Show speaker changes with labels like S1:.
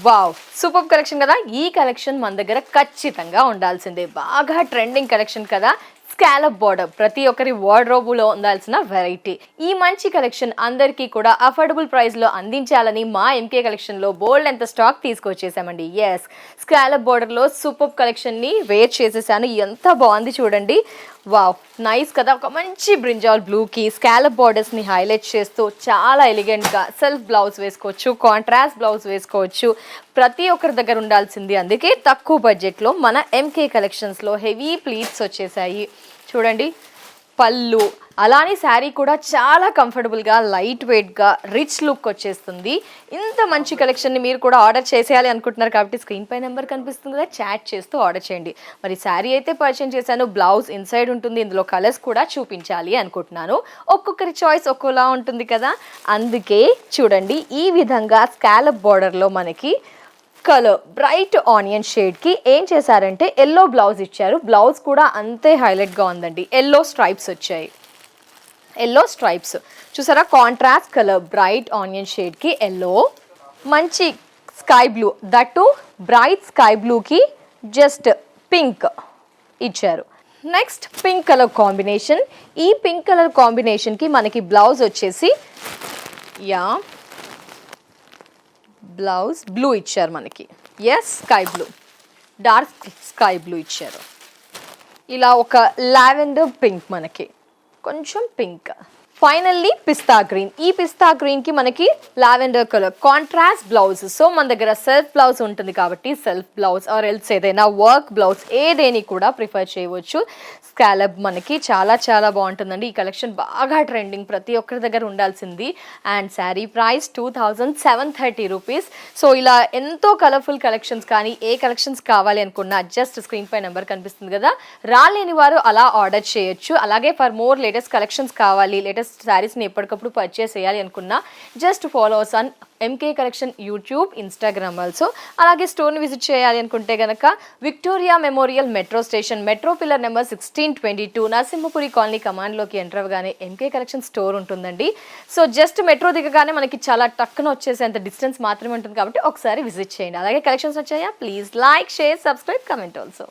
S1: Wow, super collection కదా. ఈ collection మన దగ్గర ఖచ్చితంగా ఉండాల్సిందే. బాగా ట్రెండింగ్ కలెక్షన్ కదా. స్కాలప్ బార్డర్ ప్రతి ఒక్కరి వార్డ్రోబులో ఉండాల్సిన వెరైటీ. ఈ మంచి కలెక్షన్ అందరికీ కూడా అఫోర్డబుల్ ప్రైస్లో అందించాలని మా ఎంకే కలెక్షన్లో బోల్డ్ ఎంత స్టాక్ తీసుకొచ్చేసామండి. ఎస్, స్కాలప్ బార్డర్లో సూపర్ కలెక్షన్ని వేర్ చేసేసాను. ఎంత బాగుంది చూడండి. వావ్, నైస్ కదా. ఒక మంచి బ్రింజాల్ బ్లూకి స్కాలప్ బార్డర్స్ని హైలైట్ చేస్తూ చాలా ఎలిగెంట్గా సెల్ఫ్ బ్లౌజ్ వేసుకోవచ్చు, కాంట్రాస్ట్ బ్లౌజ్ వేసుకోవచ్చు. ప్రతి ఒక్కరి దగ్గర ఉండాల్సింది. అందుకే తక్కువ బడ్జెట్లో మన ఎంకే కలెక్షన్స్లో హెవీ ప్లీట్స్ వచ్చేసాయి చూడండి. పళ్ళు అలానే శారీ కూడా చాలా కంఫర్టబుల్గా లైట్ వెయిట్గా రిచ్ లుక్ వచ్చేస్తుంది. ఇంత మంచి కలెక్షన్ని మీరు కూడా ఆర్డర్ చేసేయాలి అనుకుంటున్నారు కాబట్టి స్క్రీన్ పై నెంబర్ కనిపిస్తుంది కదా, చాట్ చేస్తూ ఆర్డర్ చేయండి. మరి శారీ అయితే పర్చేజ్ చేశాను, బ్లౌజ్ ఇన్సైడ్ ఉంటుంది. ఇందులో కలర్స్ కూడా చూపించాలి అనుకుంటున్నాను. ఒక్కొక్కరి చాయిస్ ఒక్కోలా ఉంటుంది కదా. అందుకే చూడండి, ఈ విధంగా స్కాలప్ బార్డర్లో మనకి కలర్ బ్రైట్ ఆనియన్ షేడ్కి ఏం చేశారంటే ఎల్లో బ్లౌజ్ ఇచ్చారు. బ్లౌజ్ కూడా అంతే హైలైట్గా ఉందండి. ఎల్లో స్ట్రైప్స్ వచ్చాయి. ఎల్లో స్ట్రైప్స్ చూసారా, కాంట్రాస్ట్ కలర్ బ్రైట్ ఆనియన్ షేడ్కి ఎల్లో, మంచి sky blue, that bright sky బ్లూకి జస్ట్ పింక్ ఇచ్చారు. Next pink colour combination. ఈ పింక్ కలర్ కాంబినేషన్కి మనకి బ్లౌజ్ వచ్చేసి బ్లౌజ్ బ్లూ ఇచ్చారు మనకి. Yes, sky blue, dark sky blue ఇచ్చారు. ఇలా ఒక లావెండర్ పింక్, మనకి కొంచెం పింక్. ఫైనల్లీ పిస్తా గ్రీన్. ఈ పిస్తా గ్రీన్కి మనకి lavender colour contrast blouse. So మన దగ్గర సెల్ఫ్ బ్లౌజ్ ఉంటుంది కాబట్టి సెల్ఫ్ బ్లౌజ్ ఆర్ ఎల్స్ ఏదైనా వర్క్ బ్లౌజ్ ఏదేని కూడా ప్రిఫర్ చేయవచ్చు. స్కాలప్ మనకి చాలా చాలా బాగుంటుందండి. ఈ కలెక్షన్ బాగా ట్రెండింగ్, ప్రతి ఒక్కరి దగ్గర ఉండాల్సింది. And sari price 2730 rupees. So ఇలా ఎంతో కలర్ఫుల్ కలెక్షన్స్ కానీ ఏ కలెక్షన్స్ కావాలి అనుకున్నా జస్ట్ స్క్రీన్ పై నెంబర్ కనిపిస్తుంది కదా, రాలేని వారు అలా ఆర్డర్ చేయొచ్చు. అలాగే ఫర్ మోర్ లేటెస్ట్ కలెక్షన్స్ కావాలి, లేటెస్ట్ శారీస్ని ఎప్పటికప్పుడు పర్చేస్ చేయాలి అనుకున్నా just follow us on MK collection YouTube, Instagram also. అలాగే స్టోర్ని విజిట్ చేయాలి అనుకుంటే కనుక Victoria Memorial metro station, metro pillar number 1622, Narasimhapuri colony కమాండ్లోకి ఎంటర్ అవ్వగానే ఎంకే కలెక్షన్ స్టోర్ ఉంటుందండి. సో జస్ట్ మెట్రో దిగగానే మనకి చాలా టక్కున వచ్చేసేంత డిస్టెన్స్ మాత్రమే ఉంటుంది కాబట్టి ఒకసారి విజిట్ చేయండి. అలాగే కలెక్షన్స్ వచ్చాయా, please like, share, subscribe, comment also.